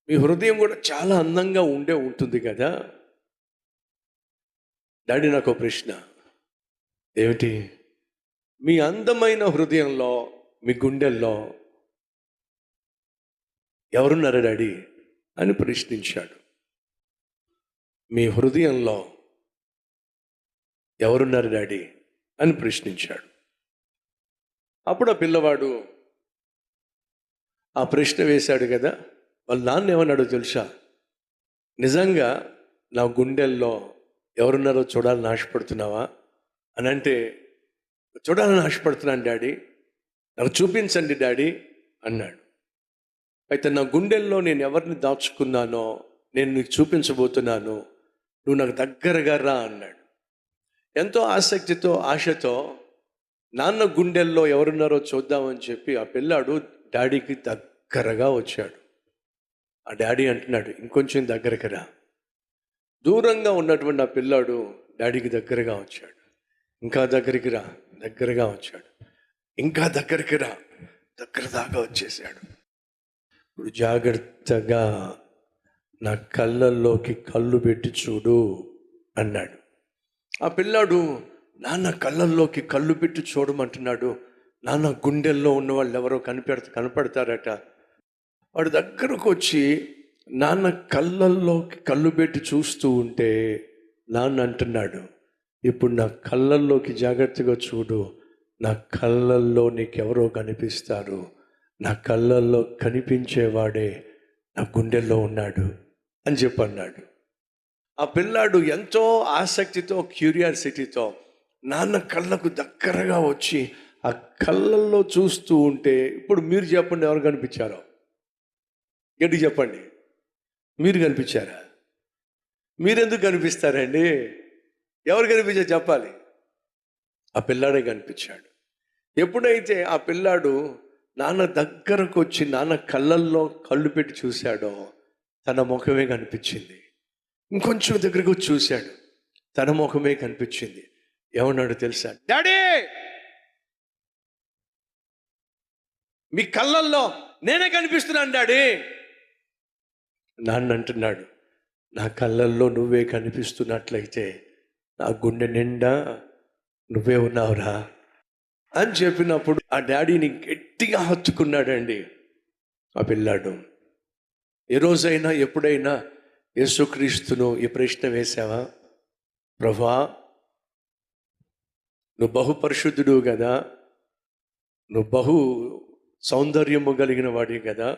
మీ హృదయం కూడా చాలా అందంగా ఉంటుంది కదా. డాడీ, నాకు ఒక ప్రశ్న. ఏమిటి? మీ అందమైన హృదయంలో, మీ గుండెల్లో ఎవరున్నారు డాడీ అని ప్రశ్నించాడు. మీ హృదయంలో ఎవరున్నారు డాడీ అని ప్రశ్నించాడు. అప్పుడు ఆ పిల్లవాడు ఆ ప్రశ్న వేశాడు కదా. వాళ్ళ నాన్న ఏమన్నాడో తెలుసా? నిజంగా నా గుండెల్లో ఎవరున్నారో చూడాలని ఆశపడుతున్నావా అని అంటే, చూడాలని ఆశపడుతున్నాను డాడీ, నాకు చూపించండి డాడీ అన్నాడు. అయితే నా గుండెల్లో నేను ఎవరిని దాచుకున్నానో నేను నీకు చూపించబోతున్నాను, నువ్వు నాకు దగ్గరగా రా అన్నాడు. ఎంతో ఆసక్తితో, ఆశతో నాన్న గుండెల్లో ఎవరున్నారో చూద్దామని చెప్పి ఆ పిల్లాడు డాడీకి దగ్గరగా వచ్చాడు. ఆ డాడీ అంటున్నాడు, ఇంకొంచెం దగ్గరికి రా. దూరంగా ఉన్నటువంటి ఆ పిల్లాడు డాడీకి దగ్గరగా వచ్చాడు. ఇంకా దగ్గరికి రా, దగ్గరగా వచ్చాడు. ఇంకా దగ్గరికి రా, దగ్గర దాకా వచ్చేసాడు. ఇప్పుడు జాగ్రత్తగా నా కళ్ళల్లోకి కళ్ళు పెట్టి చూడు అన్నాడు. ఆ పిల్లాడు నాన్న కళ్ళల్లోకి కళ్ళు పెట్టి చూడమంటున్నాడు. నాన్న గుండెల్లో ఉన్న వాళ్ళు ఎవరో కనపడతారట. వాడు దగ్గరకు వచ్చి నాన్న కళ్ళల్లోకి కళ్ళు పెట్టి చూస్తూ ఉంటే నాన్న అంటున్నాడు, ఇప్పుడు నా కళ్ళల్లోకి జాగ్రత్తగా చూడు, నా కళ్ళల్లో నీకెవరో కనిపిస్తారు, నా కళ్ళల్లో కనిపించేవాడే నా గుండెల్లో ఉన్నాడు అని చెప్పన్నాడు. ఆ పిల్లాడు ఎంతో ఆసక్తితో, క్యూరియాసిటీతో నాన్న కళ్ళకు దగ్గరగా వచ్చి ఆ కళ్ళల్లో చూస్తూ ఉంటే, ఇప్పుడు మీరు చెప్పండి, ఎవరు కనిపించారో? గట్టి చెప్పండి. మీరు కనిపించారా? మీరెందుకు కనిపిస్తారండి? ఎవరు కనిపించారు చెప్పాలి. ఆ పిల్లాడే కనిపించాడు. ఎప్పుడైతే ఆ పిల్లాడు నాన్న దగ్గరకు వచ్చి నాన్న కళ్ళల్లో కళ్ళు పెట్టి చూశాడో తన ముఖమే కనిపించింది. ఇంకొంచెం దగ్గరకు వచ్చి చూశాడు, తన ముఖమే కనిపించింది. ఏమన్నాడు తెలుసా? డాడీ, మీ కళ్ళల్లో నేనే కనిపిస్తున్నాను డాడీ. నాన్న అంటున్నాడు, నా కళ్ళల్లో నువ్వే కనిపిస్తున్నట్లయితే నా గుండె నిండా నువ్వే ఉన్నావురా అని చెప్పినప్పుడు ఆ డాడీని గట్టిగా హత్తుకున్నాడండి ఆ పిల్లాడు. ఏ రోజైనా ఎప్పుడైనా యేసుక్రీస్తును ఈ ప్రశ్న వేశావా? ప్రభువా, నువ్వు బహు పరిశుద్ధుడు కదా, నువ్వు బహు సౌందర్యము కలిగిన వాడి కదా,